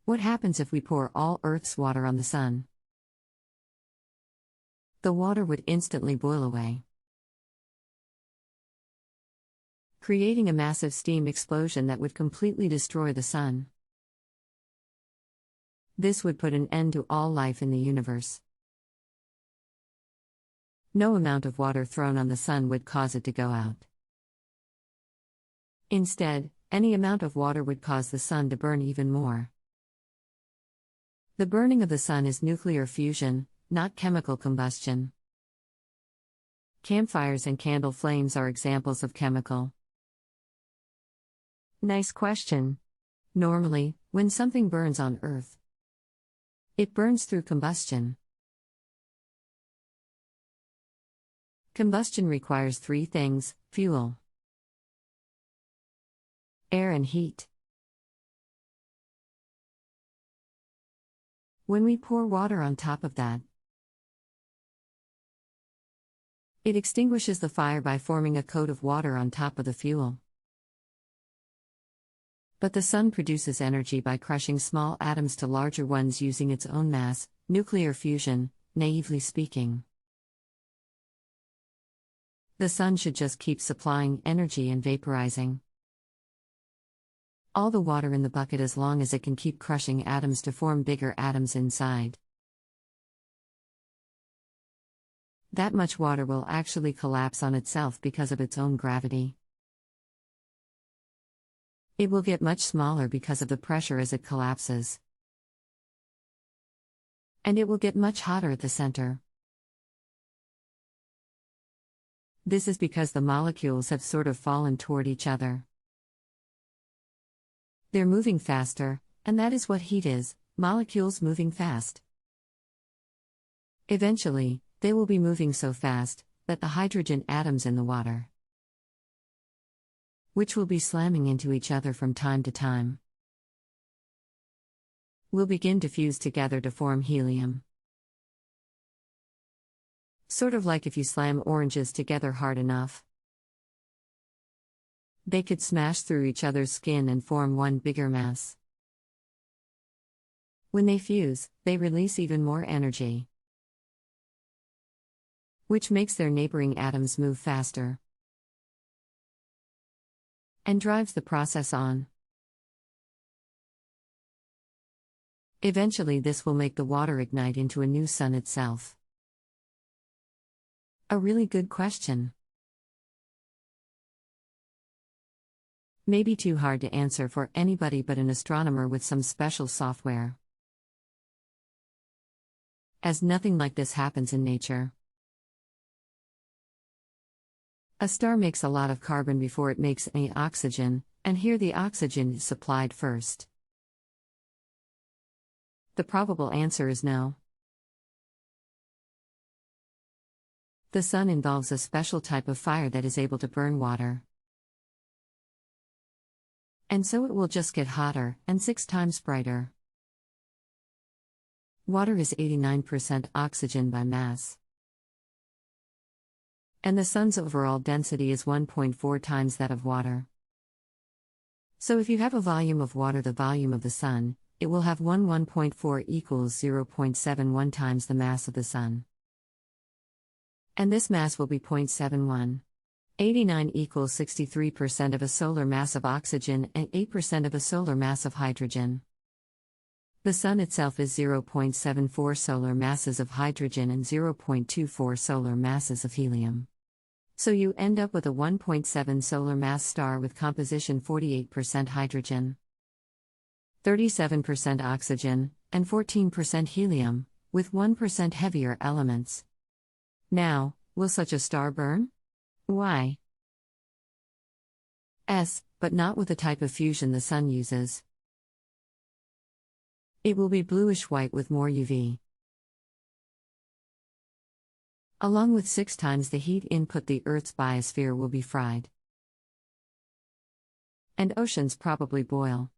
What happens if we pour all Earth's water on the sun? The water would instantly boil away, creating a massive steam explosion that would completely destroy the sun. This would put an end to all life in the universe. No amount of water thrown on the sun would cause it to go out. Instead, any amount of water would cause the sun to burn even more. The burning of the sun is nuclear fusion, not chemical combustion. Campfires and candle flames are examples of chemical. Nice question. Normally, when something burns on Earth, it burns through combustion. Combustion requires three things: fuel, air, and heat. When we pour water on top of that, it extinguishes the fire by forming a coat of water on top of the fuel. But the sun produces energy by crushing small atoms to larger ones using its own mass, nuclear fusion, naively speaking. The sun should just keep supplying energy and vaporizing all the water in the bucket as long as it can keep crushing atoms to form bigger atoms inside. That much water will actually collapse on itself because of its own gravity. It will get much smaller because of the pressure as it collapses. And it will get much hotter at the center. This is because the molecules have sort of fallen toward each other. They're moving faster, and that is what heat is: molecules moving fast. Eventually, they will be moving so fast that the hydrogen atoms in the water, which will be slamming into each other from time to time, will begin to fuse together to form helium. Sort of like if you slam oranges together hard enough, they could smash through each other's skin and form one bigger mass. When they fuse, they release even more energy, which makes their neighboring atoms move faster and drives the process on. Eventually, this will make the water ignite into a new sun itself. A really good question. Maybe too hard to answer for anybody but an astronomer with some special software, as nothing like this happens in nature. A star makes a lot of carbon before it makes any oxygen, and here the oxygen is supplied first. The probable answer is no. The sun involves a special type of fire that is able to burn water. And so it will just get hotter and 6 times brighter. Water is 89% oxygen by mass. And the sun's overall density is 1.4 times that of water. So if you have a volume of water the volume of the sun, it will have 1.4 equals 0.71 times the mass of the sun. And this mass will be 0.71. 89 equals 63% of a solar mass of oxygen and 8% of a solar mass of hydrogen. The sun itself is 0.74 solar masses of hydrogen and 0.24 solar masses of helium. So you end up with a 1.7 solar mass star with composition 48% hydrogen, 37% oxygen, and 14% helium, with 1% heavier elements. Now, will such a star burn? Why? But not with the type of fusion the sun uses. It will be bluish-white with more UV. Along with 6 times the heat input, the Earth's biosphere will be fried. And oceans probably boil.